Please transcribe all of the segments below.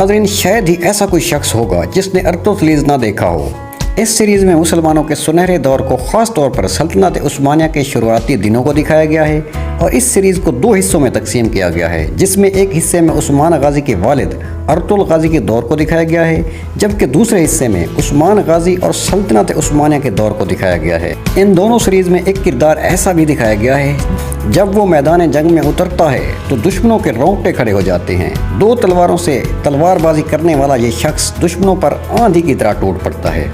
नाज़रीन, शायद ही ऐसा कोई शख्स होगा जिसने अरतुगरुल ना देखा हो। इस सीरीज़ में मुसलमानों के सुनहरे दौर को ख़ास तौर पर सल्तनत उस्मानिया के शुरुआती दिनों को दिखाया गया है और इस सीरीज़ को 2 हिस्सों में तकसीम किया गया है, जिसमें एक हिस्से में उस्मान गाज़ी के वालिद अरतुगरुल गाज़ी के दौर को दिखाया गया है, जबकि दूसरे हिस्से में उस्मान गाज़ी और सल्तनत उस्मानिया के दौर को दिखाया गया है। इन दोनों सीरीज़ में एक किरदार ऐसा भी दिखाया गया है, जब वो मैदान जंग में उतरता है तो दुश्मनों के रोंगटे खड़े हो जाते हैं। 2 तलवारों से तलवारबाजी करने वाला ये शख्स दुश्मनों पर आंधी की तरह टूट पड़ता है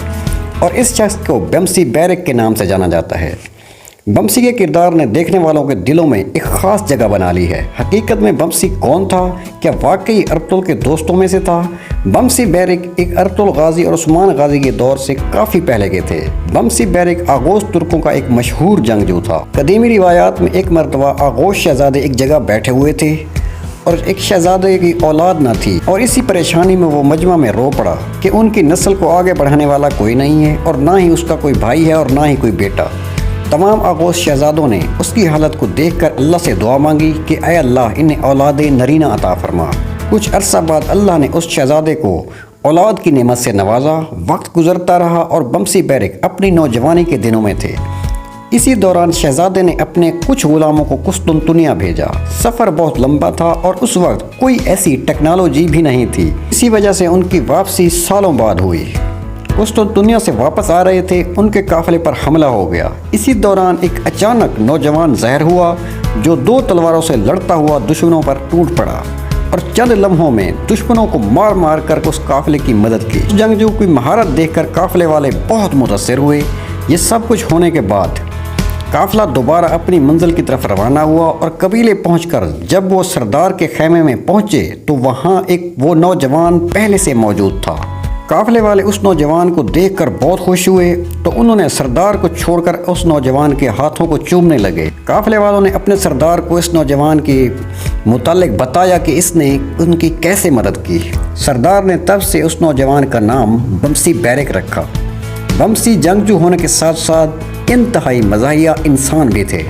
और इस शख्स को बम्सी बैरक के नाम से जाना जाता है। बम्सी के किरदार ने देखने वालों के दिलों में एक ख़ास जगह बना ली है। हकीकत में बम्सी कौन था? क्या वाकई अरतुगरुल के दोस्तों में से था? बम्सी बैरक एक अरतुगरुल गाज़ी और उस्मान गाज़ी के दौर से काफ़ी पहले के थे। बम्सी बैरक आगोश तुर्कों का एक मशहूर जंगजू था। कदीमी रिवायात में एक मरतबा आगोश शहजादे एक जगह बैठे हुए थे और एक शहजादे की औलाद न थी और इसी परेशानी में वो मजमा में रो पड़ा कि उनकी नस्ल को आगे बढ़ाने वाला कोई नहीं है और ना ही उसका कोई भाई है और ना ही कोई बेटा। तमाम आगोश शहजादों ने उसकी हालत को देखकर अल्लाह से दुआ मांगी कि ऐ अल्लाह, इन्हें औलाद नरीना अता फरमा। कुछ अरसा बाद अल्लाह ने उस शहजादे को औलाद की नेमत से नवाजा। वक्त गुजरता रहा और बम्सी बैरक अपनी नौजवानी के दिनों में थे। इसी दौरान शहजादे ने अपने कुछ गुलामों को कुस्तुनतुनिया भेजा। सफ़र बहुत लंबा था और उस वक्त कोई ऐसी टेक्नोलॉजी भी नहीं थी। इसी वजह से उनकी वापसी सालों बाद हुई। कुस्तुनतुनिया से वापस आ रहे थे, उनके काफ़िले पर हमला हो गया। इसी दौरान एक अचानक नौजवान ज़हर हुआ जो 2 तलवारों से लड़ता हुआ दुश्मनों पर टूट पड़ा और चंद लम्हों में दुश्मनों को मार मार कर उस काफ़िले की मदद की। जंगजू की महारत देखकर काफ़िले वाले बहुत मुतासिर हुए। ये सब कुछ होने के बाद काफ़िला दोबारा अपनी मंजिल की तरफ रवाना हुआ और कबीले पहुंचकर जब वो सरदार के खेमे में पहुंचे तो वहां एक वो नौजवान पहले से मौजूद था। काफ़िले वाले उस नौजवान को देखकर बहुत खुश हुए तो उन्होंने सरदार को छोड़कर उस नौजवान के हाथों को चूमने लगे। काफ़िले वालों ने अपने सरदार को इस नौजवान के मुतालिक बताया कि इसने उनकी कैसे मदद की। सरदार ने तब से उस नौजवान का नाम बम्सी बैरक रखा। बम्सी जंगजू होने के साथ साथ इंतहाई मज़ाहिया इंसान भी थे।